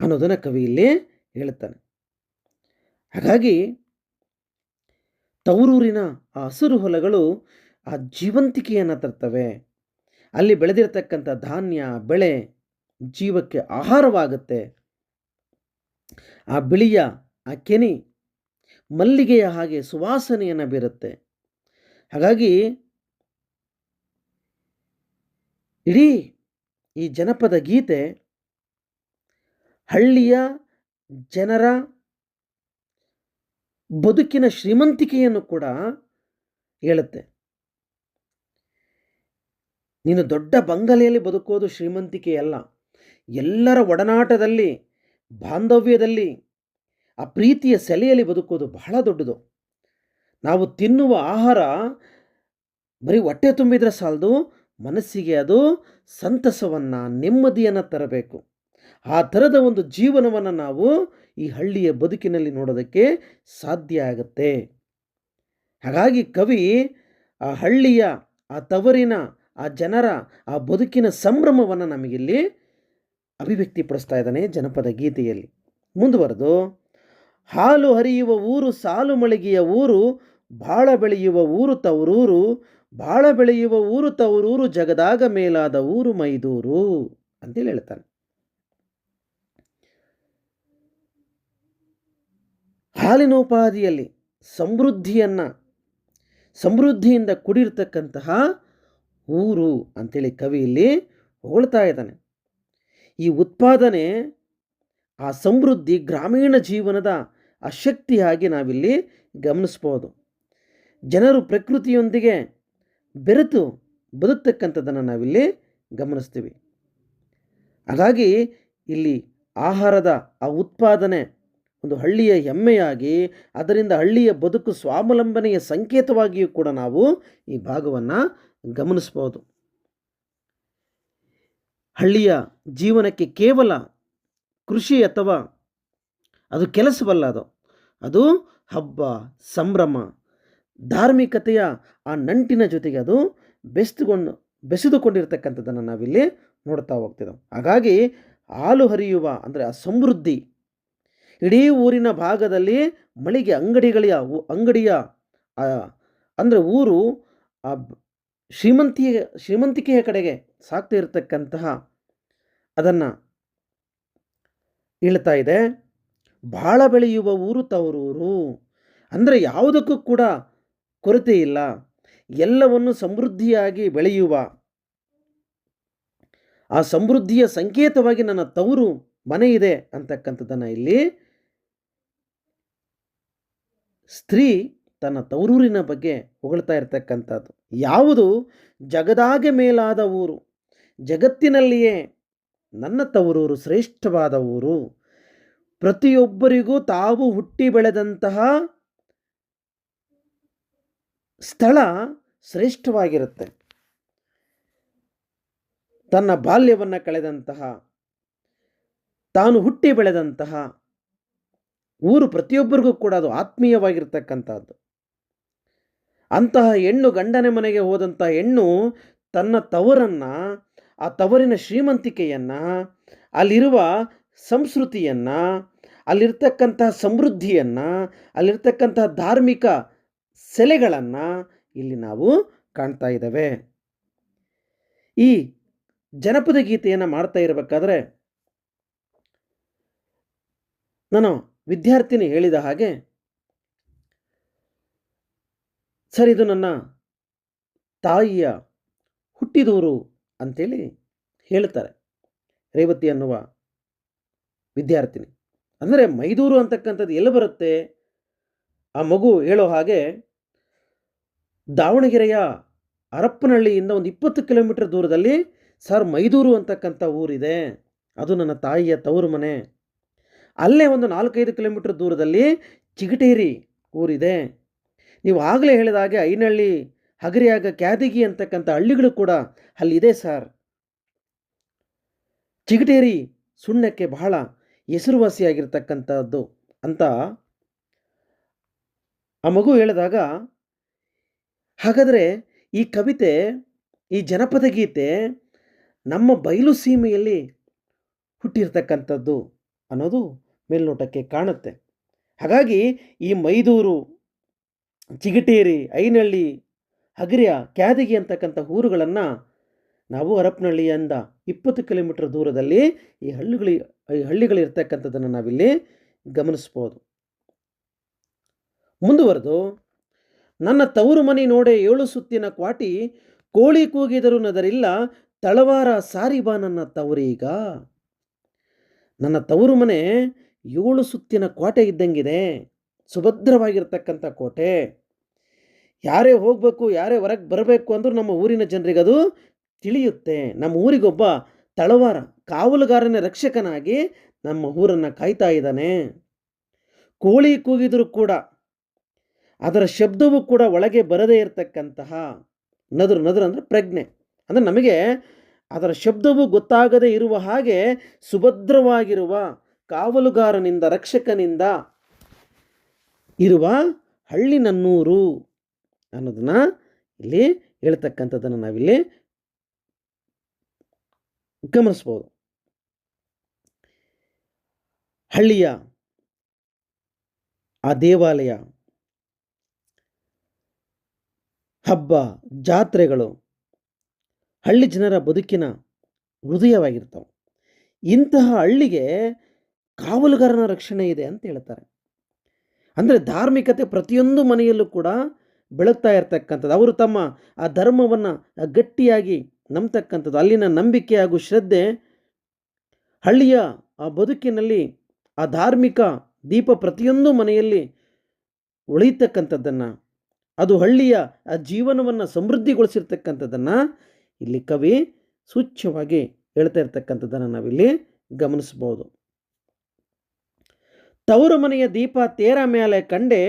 ಅನ್ನೋದನ್ನು ಕವಿ ಇಲ್ಲಿ ಹೇಳ್ತಾನೆ. ಹಾಗಾಗಿ ತವರೂರಿನ ಆ ಹಸಿರು ಹೊಲಗಳು ಆ ಜೀವಂತಿಕೆಯನ್ನು ತರ್ತವೆ. ಅಲ್ಲಿ ಬೆಳೆದಿರ್ತಕ್ಕಂಥ ಧಾನ್ಯ ಬೆಳೆ ಜೀವಕ್ಕೆ ಆಹಾರವಾಗುತ್ತೆ. ಆ ಬಿಳಿಯ ಆ ಕೆನಿ ಮಲ್ಲಿಗೆಯ ಹಾಗೆ ಸುವಾಸನೆಯನ್ನು ಬೀರುತ್ತೆ. ಹಾಗಾಗಿ ಇಡೀ ಈ ಜನಪದ ಗೀತೆ ಹಳ್ಳಿಯ ಜನರ ಬದುಕಿನ ಶ್ರೀಮಂತಿಕೆಯನ್ನು ಕೂಡ ಹೇಳುತ್ತೆ. ನೀನು ದೊಡ್ಡ ಬಂಗಲೆಯಲ್ಲಿ ಬದುಕೋದು ಶ್ರೀಮಂತಿಕೆಯಲ್ಲ, ಎಲ್ಲರ ಒಡನಾಟದಲ್ಲಿ, ಬಾಂಧವ್ಯದಲ್ಲಿ, ಆ ಪ್ರೀತಿಯ ಸೆಲೆಯಲ್ಲಿ ಬದುಕೋದು ಬಹಳ ದೊಡ್ಡದು. ನಾವು ತಿನ್ನುವ ಆಹಾರ ಬರೀ ಹೊಟ್ಟೆ ತುಂಬಿದ್ರೆ ಸಾಲದು, ಮನಸ್ಸಿಗೆ ಅದು ಸಂತಸವನ್ನು, ನೆಮ್ಮದಿಯನ್ನು ತರಬೇಕು. ಆ ಥರದ ಒಂದು ಜೀವನವನ್ನು ನಾವು ಈ ಹಳ್ಳಿಯ ಬದುಕಿನಲ್ಲಿ ನೋಡೋದಕ್ಕೆ ಸಾಧ್ಯ ಆಗುತ್ತೆ. ಹಾಗಾಗಿ ಕವಿ ಆ ಹಳ್ಳಿಯ, ಆ ತವರಿನ, ಆ ಜನರ ಆ ಬದುಕಿನ ಸಂಭ್ರಮವನ್ನು ನಮಗಿಲ್ಲಿ ಅಭಿವ್ಯಕ್ತಿಪಡಿಸ್ತಾ ಇದ್ದಾನೆ ಜನಪದ ಗೀತೆಯಲ್ಲಿ. ಮುಂದುವರೆದು, ಹಾಲು ಹರಿಯುವ ಊರು, ಸಾಲು ಮಳಿಗೆಯ ಊರು, ಬಾಳ ಬೆಳೆಯುವ ಊರು ತವರೂರು, ಬಾಳ ಬೆಳೆಯುವ ಊರು ತವರೂರು, ಜಗದಾಗ ಮೇಲಾದ ಊರು ಮೈದೂರು ಅಂತೇಳಿ ಹೇಳ್ತಾನೆ. ಹಾಲಿನೋಪಾದಿಯಲ್ಲಿ ಸಮೃದ್ಧಿಯಿಂದ ಕುಡಿರ್ತಕ್ಕಂತಹ ಊರು ಅಂತೇಳಿ ಕವಿ ಇಲ್ಲಿ ಹೊಗಳ್ತಾ ಇದ್ದಾನೆ. ಈ ಉತ್ಪಾದನೆ, ಆ ಸಮೃದ್ಧಿ ಗ್ರಾಮೀಣ ಜೀವನದ ಆ ಶಕ್ತಿಯಾಗಿ ನಾವಿಲ್ಲಿ ಗಮನಿಸ್ಬೋದು. ಜನರು ಪ್ರಕೃತಿಯೊಂದಿಗೆ ಬೆರೆತು ಬದುಕ್ತಕ್ಕಂಥದ್ದನ್ನು ನಾವಿಲ್ಲಿ ಗಮನಿಸ್ತೀವಿ. ಹಾಗಾಗಿ ಇಲ್ಲಿ ಆಹಾರದ ಆ ಉತ್ಪಾದನೆ ಒಂದು ಹಳ್ಳಿಯ ಹೆಮ್ಮೆಯಾಗಿ, ಅದರಿಂದ ಹಳ್ಳಿಯ ಬದುಕು ಸ್ವಾವಲಂಬನೆಯ ಸಂಕೇತವಾಗಿಯೂ ಕೂಡ ನಾವು ಈ ಭಾಗವನ್ನು ಗಮನಿಸ್ಬೋದು. ಹಳ್ಳಿಯ ಜೀವನಕ್ಕೆ ಕೇವಲ ಕೃಷಿ ಅಥವಾ ಅದು ಕೆಲಸವಲ್ಲ, ಅದು ಹಬ್ಬ, ಸಂಭ್ರಮ, ಧಾರ್ಮಿಕತೆಯ ಆ ನಂಟಿನ ಜೊತೆಗೆ ಅದು ಬೆಸೆದುಕೊಂಡಿರ್ತಕ್ಕಂಥದ್ದನ್ನು ನಾವಿಲ್ಲಿ ನೋಡ್ತಾ ಹೋಗ್ತಿದ್ದೇವೆ. ಹಾಗಾಗಿ ಹಾಲು ಹರಿಯುವ ಅಂದರೆ ಆ ಸಮೃದ್ಧಿ ಇಡೀ ಊರಿನ ಭಾಗದಲ್ಲಿ ಮಳಿಗೆ ಅಂಗಡಿಯ ಅಂದರೆ ಊರು ಆ ಶ್ರೀಮಂತಿಕೆಯ ಕಡೆಗೆ ಸಾಗ್ತಾ ಇರತಕ್ಕಂತಹ ಅದನ್ನು ಹೇಳ್ತಾ ಇದೆ. ಭಾಳ ಬೆಳೆಯುವ ಊರು ತವರೂರು. ಅಂದರೆ ಯಾವುದಕ್ಕೂ ಕೂಡ ಕೊರತೆ ಇಲ್ಲ, ಎಲ್ಲವನ್ನು ಸಮೃದ್ಧಿಯಾಗಿ ಬೆಳೆಯುವ ಆ ಸಮೃದ್ಧಿಯ ಸಂಕೇತವಾಗಿ ನನ್ನ ತವರು ಮನೆ ಇದೆ ಅಂತಕ್ಕಂಥದ್ದನ್ನು ಇಲ್ಲಿ ಸ್ತ್ರೀ ತನ್ನ ತವರೂರಿನ ಬಗ್ಗೆ ಹೊಗಳ್ತಾ ಇರತಕ್ಕಂಥದ್ದು. ಯಾವುದು ಜಗದಾಗೆ ಮೇಲಾದ ಊರು, ಜಗತ್ತಿನಲ್ಲಿಯೇ ನನ್ನ ತವರೂರು ಶ್ರೇಷ್ಠವಾದ ಊರು, ಪ್ರತಿಯೊಬ್ಬರಿಗೂ ತಾವು ಹುಟ್ಟಿ ಬೆಳೆದಂತಹ ಸ್ಥಳ ಶ್ರೇಷ್ಠವಾಗಿರುತ್ತೆ. ತನ್ನ ಬಾಲ್ಯವನ್ನು ಕಳೆದಂತಹ, ತಾನು ಹುಟ್ಟಿ ಬೆಳೆದಂತಹ ಊರು ಪ್ರತಿಯೊಬ್ಬರಿಗೂ ಕೂಡ ಅದು ಆತ್ಮೀಯವಾಗಿರ್ತಕ್ಕಂಥದ್ದು. ಅಂತಹ ಹೆಣ್ಣು ಗಂಡನ ಮನೆಗೆ ಹೋದಂಥ ಹೆಣ್ಣು ತನ್ನ ತವರನ್ನು, ಆ ತವರಿನ ಶ್ರೀಮಂತಿಕೆಯನ್ನು, ಅಲ್ಲಿರುವ ಸಂಸ್ಕೃತಿಯನ್ನು, ಅಲ್ಲಿರ್ತಕ್ಕಂತಹ ಸಮೃದ್ಧಿಯನ್ನು, ಅಲ್ಲಿರ್ತಕ್ಕಂತಹ ಧಾರ್ಮಿಕ ಸೆಲೆಗಳನ್ನು ಇಲ್ಲಿ ನಾವು ಕಾಣ್ತಾ ಇದ್ದೇವೆ. ಈ ಜನಪದ ಗೀತೆಯನ್ನು ಮಾಡ್ತಾ ಇರಬೇಕಾದ್ರೆ ನಾನು ವಿದ್ಯಾರ್ಥಿನಿ ಹೇಳಿದ ಹಾಗೆ, ಸರ್ ಇದು ನನ್ನ ತಾಯಿಯ ಹುಟ್ಟಿದೂರು ಅಂತೇಳಿ ಹೇಳ್ತಾರೆ ರೇವತಿ ಅನ್ನುವ ವಿದ್ಯಾರ್ಥಿನಿ. ಅಂದರೆ ಮೈದೂರು ಅಂತಕ್ಕಂಥದ್ದು ಎಲ್ಲಿ ಬರುತ್ತೆ? ಆ ಮಗು ಹೇಳೋ ಹಾಗೆ ದಾವಣಗೆರೆಯ ಹರಪ್ಪನಹಳ್ಳಿಯಿಂದ ಒಂದು 20 ಕಿಲೋಮೀಟರ್ ದೂರದಲ್ಲಿ ಸರ್ ಮೈದೂರು ಅಂತಕ್ಕಂಥ ಊರಿದೆ, ಅದು ನನ್ನ ತಾಯಿಯ ತವರು ಮನೆ. ಅಲ್ಲೇ ಒಂದು 4-5 ಕಿಲೋಮೀಟರ್ ದೂರದಲ್ಲಿ ಚಿಗಟೇರಿ ಊರಿದೆ. ನೀವು ಆಗಲೇ ಹೇಳಿದ ಹಾಗೆ ಐನಹಳ್ಳಿ, ಹಗರಿಯಾಗ, ಕ್ಯಾದಗಿ ಅಂತಕ್ಕಂಥ ಹಳ್ಳಿಗಳು ಕೂಡ ಅಲ್ಲಿದೆ ಸರ್. ಚಿಗಟೇರಿ ಸುಣ್ಣಕ್ಕೆ ಬಹಳ ಹೆಸರುವಾಸಿಯಾಗಿರ್ತಕ್ಕಂಥದ್ದು ಅಂತ ಆ ಮಗು ಹೇಳಿದಾಗ, ಹಾಗಾದರೆ ಈ ಕವಿತೆ, ಈ ಜನಪದ ಗೀತೆ ನಮ್ಮ ಬಯಲು ಸೀಮೆಯಲ್ಲಿ ಹುಟ್ಟಿರ್ತಕ್ಕಂಥದ್ದು ಅನ್ನೋದು ಮೇಲ್ನೋಟಕ್ಕೆ ಕಾಣುತ್ತೆ. ಹಾಗಾಗಿ ಈ ಮೈದೂರು, ಚಿಗಟೇರಿ, ಐನಹಳ್ಳಿ, ಹಗರಿಯ, ಕ್ಯಾದಗಿ ಅಂತಕ್ಕಂಥ ಊರುಗಳನ್ನು ನಾವು ಹರಪನಹಳ್ಳಿಯಿಂದ 20 ಕಿಲೋಮೀಟರ್ ದೂರದಲ್ಲಿ ಈ ಹಳ್ಳಿಗಳಿರ್ತಕ್ಕಂಥದ್ದನ್ನು ನಾವಿಲ್ಲಿ ಗಮನಿಸ್ಬೋದು. ಮುಂದುವರೆದು, ನನ್ನ ತವರು ಮನೆ ನೋಡೆ 7 ಸುತ್ತಿನ ಕ್ವಾಟಿ, ಕೋಳಿ ಕೂಗಿದರೂ ನದರಿಲ್ಲ, ತಳವಾರ ಸಾರಿಬಾ ನನ್ನ ತವರೀಗ. ನನ್ನ ತವರು ಮನೆ 7 ಸುತ್ತಿನ ಕೋಟೆ ಇದ್ದಂಗಿದೆ, ಸುಭದ್ರವಾಗಿರ್ತಕ್ಕಂಥ ಕೋಟೆ. ಯಾರೇ ಹೋಗಬೇಕು, ಯಾರೇ ಹೊರಗೆ ಬರಬೇಕು ಅಂದರೂ ನಮ್ಮ ಊರಿನ ಜನರಿಗೆ ಅದು ತಿಳಿಯುತ್ತೆ. ನಮ್ಮ ಊರಿಗೊಬ್ಬ ತಳವಾರ, ಕಾವಲುಗಾರನ ರಕ್ಷಕನಾಗಿ ನಮ್ಮ ಊರನ್ನು ಕಾಯ್ತಾ ಇದ್ದಾನೆ. ಕೋಳಿ ಕೂಗಿದರೂ ಕೂಡ ಅದರ ಶಬ್ದವೂ ಕೂಡ ಒಳಗೆ ಬರದೇ ಇರತಕ್ಕಂತಹ ನದರು ಅಂದರೆ ಪ್ರಜ್ಞೆ, ಅಂದರೆ ನಮಗೆ ಅದರ ಶಬ್ದವೂ ಗೊತ್ತಾಗದೇ ಇರುವ ಹಾಗೆ ಸುಭದ್ರವಾಗಿರುವ ಕಾವಲುಗಾರನಿಂದ, ರಕ್ಷಕನಿಂದ ಇರುವ ಹಳ್ಳಿ ನನ್ನೂರು ಅನ್ನೋದನ್ನು ಇಲ್ಲಿ ಹೇಳ್ತಕ್ಕಂಥದ್ದನ್ನು ನಾವಿಲ್ಲಿ ಗಮನಿಸ್ಬೋದು. ಹಳ್ಳಿಯ ಆ ದೇವಾಲಯ, ಹಬ್ಬ, ಜಾತ್ರೆಗಳು ಹಳ್ಳಿ ಜನರ ಬದುಕಿನ ಹೃದಯವಾಗಿರ್ತವೆ. ಇಂತಹ ಹಳ್ಳಿಗೆ ಕಾವಲುಗಾರನ ರಕ್ಷಣೆ ಇದೆ ಅಂತ ಹೇಳ್ತಾರೆ. ಅಂದರೆ ಧಾರ್ಮಿಕತೆ ಪ್ರತಿಯೊಂದು ಮನೆಯಲ್ಲೂ ಕೂಡ ಬೆಳಗ್ತಾ ಇರ್ತಕ್ಕಂಥದ್ದು. ಅವರು ತಮ್ಮ ಆ ಧರ್ಮವನ್ನು ಗಟ್ಟಿಯಾಗಿ ನಂಬತಕ್ಕಂಥದ್ದು. ಅಲ್ಲಿನ ನಂಬಿಕೆ ಹಾಗೂ ಶ್ರದ್ಧೆ ಹಳ್ಳಿಯ ಆ ಬದುಕಿನಲ್ಲಿ ಆ ಧಾರ್ಮಿಕ ದೀಪ ಪ್ರತಿಯೊಂದು ಮನೆಯಲ್ಲಿ ಉಳಿಯತಕ್ಕಂಥದ್ದನ್ನು, ಅದು ಹಳ್ಳಿಯ ಆ ಜೀವನವನ್ನು ಸಮೃದ್ಧಿಗೊಳಿಸಿರ್ತಕ್ಕಂಥದ್ದನ್ನು ಇಲ್ಲಿ ಕವಿ ಸೂಚ್ಯವಾಗಿ ಹೇಳ್ತಾ ಇರ್ತಕ್ಕಂಥದ್ದನ್ನು ನಾವಿಲ್ಲಿ ಗಮನಿಸ್ಬೋದು. ತವರು ಮನೆಯ ದೀಪ ತೇರ ಮೇಲೆ ಕಂಡೆ,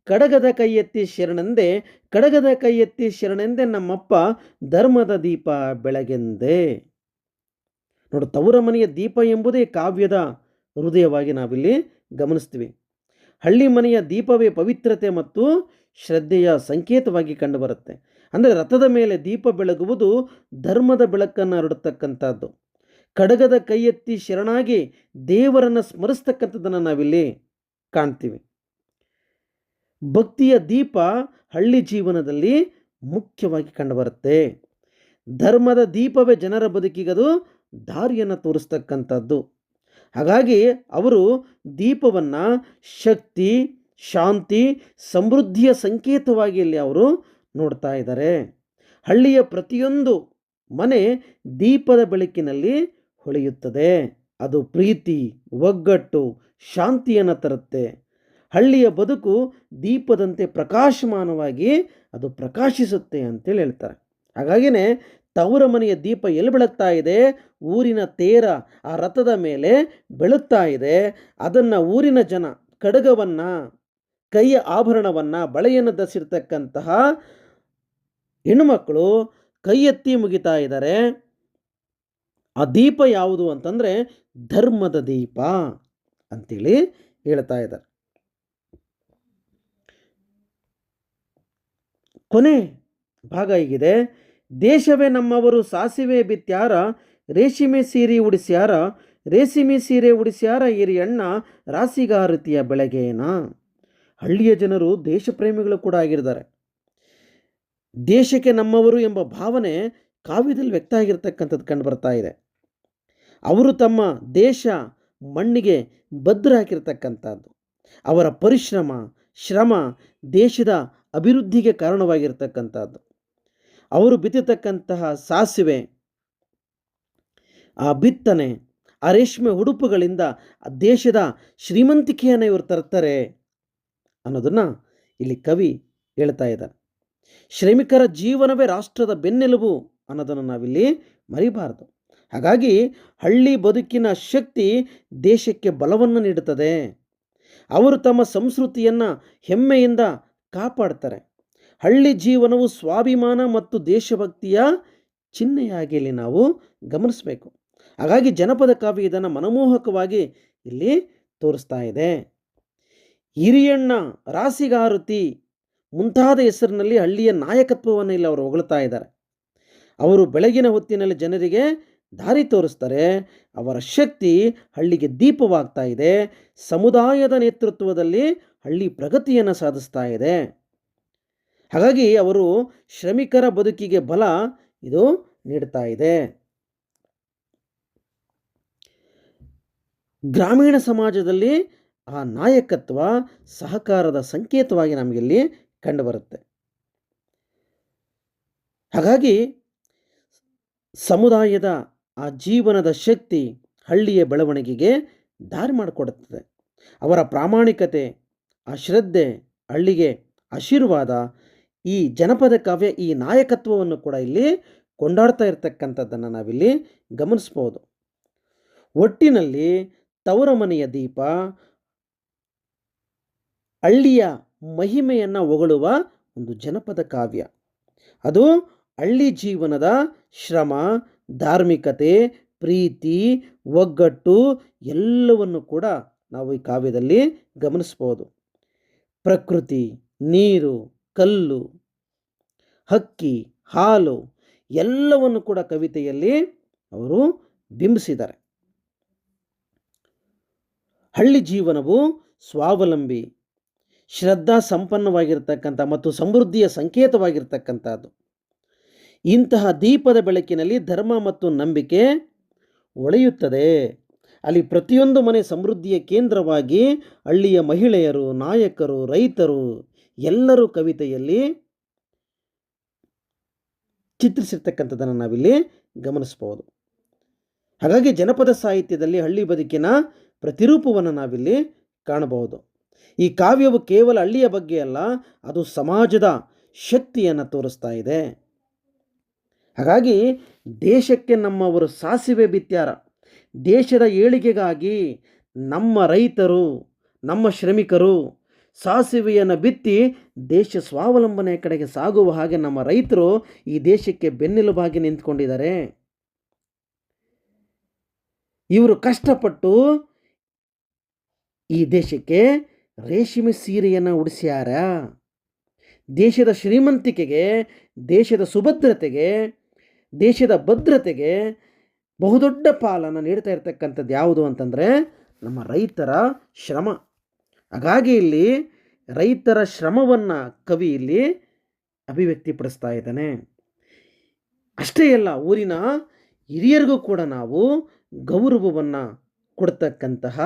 ಕಡಗದ ಕೈ ಎತ್ತಿ ಶರಣೆಂದೆ, ಕಡಗದ ಕೈ ಎತ್ತಿ ಶರಣೆಂದೆ ನಮ್ಮಪ್ಪ ಧರ್ಮದ ದೀಪ ಬೆಳಗೆಂದೆ. ನೋಡು, ತವರ ಮನೆಯ ದೀಪ ಎಂಬುದೇ ಕಾವ್ಯದ ಹೃದಯವಾಗಿ ನಾವಿಲ್ಲಿ ಗಮನಿಸ್ತೀವಿ. ಹಳ್ಳಿ ಮನೆಯ ದೀಪವೇ ಪವಿತ್ರತೆ ಮತ್ತು ಶ್ರದ್ಧೆಯ ಸಂಕೇತವಾಗಿ ಕಂಡುಬರುತ್ತೆ. ಅಂದರೆ ರಥದ ಮೇಲೆ ದೀಪ ಬೆಳಗುವುದು ಧರ್ಮದ ಬೆಳಕನ್ನು ಹರಡತಕ್ಕಂಥದ್ದು. ಕಡಗದ ಕೈ ಎತ್ತಿ ಶರಣಾಗಿ ದೇವರನ್ನು ಸ್ಮರಿಸ್ತಕ್ಕಂಥದ್ದನ್ನು ನಾವಿಲ್ಲಿ ಕಾಣ್ತೀವಿ. ಭಕ್ತಿಯ ದೀಪ ಹಳ್ಳಿ ಜೀವನದಲ್ಲಿ ಮುಖ್ಯವಾಗಿ ಕಂಡುಬರುತ್ತೆ. ಧರ್ಮದ ದೀಪವೇ ಜನರ ಬದುಕಿಗದು ದಾರಿಯನ್ನು ತೋರಿಸ್ತಕ್ಕಂಥದ್ದು. ಹಾಗಾಗಿ ಅವರು ದೀಪವನ್ನು ಶಕ್ತಿ, ಶಾಂತಿ, ಸಮೃದ್ಧಿಯ ಸಂಕೇತವಾಗಿ ಇಲ್ಲಿ ಅವರು ನೋಡ್ತಾ ಇದ್ದಾರೆ. ಹಳ್ಳಿಯ ಪ್ರತಿಯೊಂದು ಮನೆ ದೀಪದ ಬೆಳಕಿನಲ್ಲಿ ಹೊಳೆಯುತ್ತದೆ. ಅದು ಪ್ರೀತಿ, ಒಗ್ಗಟ್ಟು, ಶಾಂತಿಯನ್ನು ತರುತ್ತೆ. ಹಳ್ಳಿಯ ಬದುಕು ದೀಪದಂತೆ ಪ್ರಕಾಶಮಾನವಾಗಿ ಅದು ಪ್ರಕಾಶಿಸುತ್ತೆ ಅಂತೇಳಿ ಹೇಳ್ತಾರೆ. ಹಾಗಾಗಿನೇ ತವರ ಮನೆಯ ದೀಪ ಎಲ್ಲಿ ಬೆಳಗ್ತಾ ಇದೆ? ಊರಿನ ತೇರ ಆ ರಥದ ಮೇಲೆ ಬೆಳಗ್ತಾ ಇದೆ. ಅದನ್ನು ಊರಿನ ಜನ ಖಡ್ಗವನ್ನು, ಕೈಯ ಆಭರಣವನ್ನು, ಬಳೆಯನ್ನು ಧರಿಸಿರ್ತಕ್ಕಂತಹ ಹೆಣ್ಣುಮಕ್ಕಳು ಕೈ ಎತ್ತಿ ಮುಗಿತಾ ಇದ್ದಾರೆ. ಆ ದೀಪ ಯಾವುದು ಅಂತಂದರೆ ಧರ್ಮದ ದೀಪ ಅಂತೇಳಿ ಹೇಳ್ತಾ ಇದ್ದಾರೆ. ಕೊನೆ ಭಾಗ ಹೀಗಿದೆ. ದೇಶವೇ ನಮ್ಮವರು ಸಾಸಿವೆ ಬಿತ್ಯಾರ, ರೇಷ್ಮೆ ಸೀರೆ ಉಡಿಸ್ಯಾರ, ರೇಷ್ಮೆ ಸೀರೆ ಉಡಿಸ್ಯಾರ ಹಿರಿಯಣ್ಣ, ರಾಸಿಗಾರತಿಯ ಬೆಳಗೇನ. ಹಳ್ಳಿಯ ಜನರು ದೇಶ ಪ್ರೇಮಿಗಳು ಕೂಡ ಆಗಿರ್ತಾರೆ. ದೇಶಕ್ಕೆ ನಮ್ಮವರು ಎಂಬ ಭಾವನೆ ಕಾವ್ಯದಲ್ಲಿ ವ್ಯಕ್ತ ಆಗಿರ್ತಕ್ಕಂಥದ್ದು ಕಂಡು ಬರ್ತಾ ಇದೆ. ಅವರು ತಮ್ಮ ದೇಶ ಮಣ್ಣಿಗೆ ಭದ್ರ ಹಾಕಿರ್ತಕ್ಕಂಥದ್ದು. ಅವರ ಪರಿಶ್ರಮ, ಶ್ರಮ ದೇಶದ ಅಭಿವೃದ್ಧಿಗೆ ಕಾರಣವಾಗಿರ್ತಕ್ಕಂಥದ್ದು. ಅವರು ಬಿತ್ತತಕ್ಕಂತಹ ಸಾಸಿವೆ, ಆ ಬಿತ್ತನೆ, ಆ ರೇಷ್ಮೆ ಉಡುಪುಗಳಿಂದ ದೇಶದ ಶ್ರೀಮಂತಿಕೆಯನ್ನು ಇವರು ತರ್ತಾರೆ ಅನ್ನೋದನ್ನು ಇಲ್ಲಿ ಕವಿ ಹೇಳ್ತಾ ಇದ್ದಾರೆ. ಶ್ರಮಿಕರ ಜೀವನವೇ ರಾಷ್ಟ್ರದ ಬೆನ್ನೆಲುಬು ಅನ್ನೋದನ್ನು ನಾವಿಲ್ಲಿ ಮರಿಬಾರದು. ಹಾಗಾಗಿ ಹಳ್ಳಿ ಬದುಕಿನ ಶಕ್ತಿ ದೇಶಕ್ಕೆ ಬಲವನ್ನು ನೀಡುತ್ತದೆ. ಅವರು ತಮ್ಮ ಸಂಸ್ಕೃತಿಯನ್ನು ಹೆಮ್ಮೆಯಿಂದ ಕಾಪಾಡ್ತಾರೆ. ಹಳ್ಳಿ ಜೀವನವು ಸ್ವಾಭಿಮಾನ ಮತ್ತು ದೇಶಭಕ್ತಿಯ ಚಿಹ್ನೆಯಾಗಿ ಇಲ್ಲಿ ನಾವು ಗಮನಿಸಬೇಕು. ಹಾಗಾಗಿ ಜನಪದ ಕಾವ್ಯ ಇದನ್ನು ಮನಮೋಹಕವಾಗಿ ಇಲ್ಲಿ ತೋರಿಸ್ತಾ ಇದೆ. ಹಿರಿಯಣ್ಣ, ರಾಸಿಗಾರುತಿ ಮುಂತಾದ ಹೆಸರಿನಲ್ಲಿ ಹಳ್ಳಿಯ ನಾಯಕತ್ವವನ್ನು ಇಲ್ಲಿ ಅವರು ಹೊಗಳ್ತಾ ಇದ್ದಾರೆ. ಅವರು ಬೆಳಗಿನ ಹೊತ್ತಿನಲ್ಲಿ ಜನರಿಗೆ ದಾರಿ ತೋರಿಸ್ತಾರೆ. ಅವರ ಶಕ್ತಿ ಹಳ್ಳಿಗೆ ದೀಪವಾಗ್ತಾ ಇದೆ. ಸಮುದಾಯದ ನೇತೃತ್ವದಲ್ಲಿ ಹಳ್ಳಿ ಪ್ರಗತಿಯನ್ನು ಸಾಧಿಸ್ತಾ ಇದೆ. ಹಾಗಾಗಿ ಅವರು ಶ್ರಮಿಕರ ಬದುಕಿಗೆ ಬಲ ಇದು ನೀಡ್ತಾ ಇದೆ. ಗ್ರಾಮೀಣ ಸಮಾಜದಲ್ಲಿ ಆ ನಾಯಕತ್ವ ಸಹಕಾರದ ಸಂಕೇತವಾಗಿ ನಮಗಿಲ್ಲಿ ಕಂಡುಬರುತ್ತೆ. ಹಾಗಾಗಿ ಸಮುದಾಯದ ಆ ಜೀವನದ ಶಕ್ತಿ ಹಳ್ಳಿಯ ಬೆಳವಣಿಗೆಗೆ ದಾರಿ ಮಾಡಿಕೊಡುತ್ತದೆ. ಅವರ ಪ್ರಾಮಾಣಿಕತೆ, ಆ ಶ್ರದ್ಧೆ ಹಳ್ಳಿಗೆ ಆಶೀರ್ವಾದ. ಈ ಜನಪದ ಕಾವ್ಯ ಈ ನಾಯಕತ್ವವನ್ನು ಕೂಡ ಇಲ್ಲಿ ಕೊಂಡಾಡ್ತಾ ಇರತಕ್ಕಂಥದ್ದನ್ನು ನಾವಿಲ್ಲಿ ಗಮನಿಸ್ಬೋದು. ಒಟ್ಟಿನಲ್ಲಿ ತವರ ಮನೆಯ ದೀಪ ಹಳ್ಳಿಯ ಮಹಿಮೆಯನ್ನು ಹೊಗಳುವ ಒಂದು ಜನಪದ ಕಾವ್ಯ. ಅದು ಹಳ್ಳಿ ಜೀವನದ ಶ್ರಮ, ಧಾರ್ಮಿಕತೆ, ಪ್ರೀತಿ, ಒಗ್ಗಟ್ಟು ಎಲ್ಲವನ್ನು ಕೂಡ ನಾವು ಈ ಕಾವ್ಯದಲ್ಲಿ ಗಮನಿಸ್ಬೋದು. ಪ್ರಕೃತಿ, ನೀರು, ಕಲ್ಲು, ಹಕ್ಕಿ, ಹಾಲು ಎಲ್ಲವನ್ನು ಕೂಡ ಕವಿತೆಯಲ್ಲಿ ಅವರು ಬಿಂಬಿಸಿದ್ದಾರೆ. ಹಳ್ಳಿ ಜೀವನವು ಸ್ವಾವಲಂಬಿ, ಶ್ರದ್ಧಾ ಸಂಪನ್ನವಾಗಿರ್ತಕ್ಕಂಥ ಮತ್ತು ಸಮೃದ್ಧಿಯ ಸಂಕೇತವಾಗಿರ್ತಕ್ಕಂಥದ್ದು. ಇಂತಹ ದೀಪದ ಬೆಳಕಿನಲ್ಲಿ ಧರ್ಮ ಮತ್ತು ನಂಬಿಕೆ ಹೊಳೆಯುತ್ತದೆ. ಅಲ್ಲಿ ಪ್ರತಿಯೊಂದು ಮನೆ ಸಮೃದ್ಧಿಯ ಕೇಂದ್ರವಾಗಿ ಹಳ್ಳಿಯ ಮಹಿಳೆಯರು, ನಾಯಕರು, ರೈತರು ಎಲ್ಲರೂ ಕವಿತೆಯಲ್ಲಿ ಚಿತ್ರಿಸಿರ್ತಕ್ಕಂಥದ್ದನ್ನು ನಾವಿಲ್ಲಿ ಗಮನಿಸ್ಬೋದು. ಹಾಗಾಗಿ ಜನಪದ ಸಾಹಿತ್ಯದಲ್ಲಿ ಹಳ್ಳಿ ಬದುಕಿನ ಪ್ರತಿರೂಪವನ್ನು ನಾವಿಲ್ಲಿ ಕಾಣಬಹುದು. ಈ ಕಾವ್ಯವು ಕೇವಲ ಹಳ್ಳಿಯ ಬಗ್ಗೆ ಅಲ್ಲ, ಅದು ಸಮಾಜದ ಶಕ್ತಿಯನ್ನು ತೋರಿಸ್ತಾ ಇದೆ. ಹಾಗಾಗಿ ದೇಶಕ್ಕೆ ನಮ್ಮವರು ಸಾಸಿವೆ ಬಿತ್ಯಾರ, ದೇಶದ ಏಳಿಗೆಗಾಗಿ ನಮ್ಮ ರೈತರು, ನಮ್ಮ ಶ್ರಮಿಕರು ಸಾಸಿವೆಯನ್ನು ಬಿತ್ತಿ ದೇಶ ಸ್ವಾವಲಂಬನೆಯ ಕಡೆಗೆ ಸಾಗುವ ಹಾಗೆ ನಮ್ಮ ರೈತರು ಈ ದೇಶಕ್ಕೆ ಬೆನ್ನೆಲುಬಾಗಿ ನಿಂತ್ಕೊಂಡಿದ್ದಾರೆ. ಇವರು ಕಷ್ಟಪಟ್ಟು ಈ ದೇಶಕ್ಕೆ ರೇಷ್ಮೆ ಸೀರೆಯನ್ನು ಉಡಿಸ್ಯಾರ. ದೇಶದ ಶ್ರೀಮಂತಿಕೆಗೆ, ದೇಶದ ಸುಭದ್ರತೆಗೆ, ದೇಶದ ಭದ್ರತೆಗೆ ಬಹುದೊಡ್ಡ ಪಾಲನ್ನು ನೀಡ್ತಾ ಇರತಕ್ಕಂಥದ್ದು ಯಾವುದು ಅಂತಂದರೆ ನಮ್ಮ ರೈತರ ಶ್ರಮ. ಹಾಗಾಗಿ ಇಲ್ಲಿ ರೈತರ ಶ್ರಮವನ್ನು ಕವಿ ಇಲ್ಲಿ ಅಭಿವ್ಯಕ್ತಿಪಡಿಸ್ತಾ ಇದ್ದಾನೆ. ಅಷ್ಟೇ ಅಲ್ಲ, ಊರಿನ ಹಿರಿಯರಿಗೂ ಕೂಡ ನಾವು ಗೌರವವನ್ನು ಕೊಡ್ತಕ್ಕಂತಹ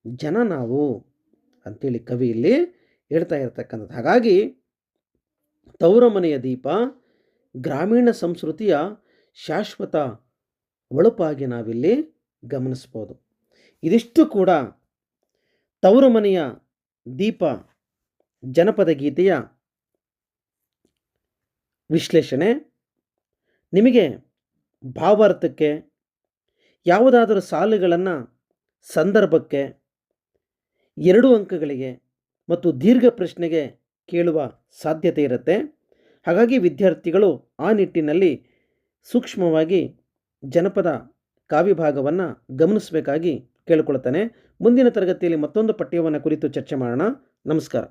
ಜನ ನಾವು ಅಂತೇಳಿ ಕವಿ ಇಲ್ಲಿ ಹೇಳ್ತಾ ಇರ್ತಕ್ಕಂಥದ್ದು. ಹಾಗಾಗಿ ತವರ ಮನೆಯ ದೀಪ ಗ್ರಾಮೀಣ ಸಂಸ್ಕೃತಿಯ ಶಾಶ್ವತ ಒಳಪಾಗಿ ನಾವಿಲ್ಲಿ ಗಮನಿಸ್ಬೋದು. ಇದಿಷ್ಟು ಕೂಡ ತವರು ಮನೆಯ ದೀಪ ಜನಪದ ಗೀತೆಯ ವಿಶ್ಲೇಷಣೆ. ನಿಮಗೆ ಭಾವಾರ್ಥಕ್ಕೆ ಯಾವುದಾದರೂ ಸಾಲುಗಳನ್ನು ಸಂದರ್ಭಕ್ಕೆ 2 ಅಂಕಗಳಿಗೆ ಮತ್ತು ದೀರ್ಘ ಪ್ರಶ್ನೆಗೆ ಕೇಳುವ ಸಾಧ್ಯತೆ ಇರುತ್ತೆ. ಹಾಗಾಗಿ ವಿದ್ಯಾರ್ಥಿಗಳು ಆ ನಿಟ್ಟಿನಲ್ಲಿ ಸೂಕ್ಷ್ಮವಾಗಿ ಜನಪದ ಕಾವ್ಯಭಾಗವನ್ನು ಗಮನಿಸಬೇಕಾಗಿ ಕೇಳಿಕೊಳ್ಳುತ್ತಾನೆ. ಮುಂದಿನ ತರಗತಿಯಲ್ಲಿ ಮತ್ತೊಂದು ಪಠ್ಯವನ್ನು ಕುರಿತು ಚರ್ಚೆ ಮಾಡೋಣ. ನಮಸ್ಕಾರ.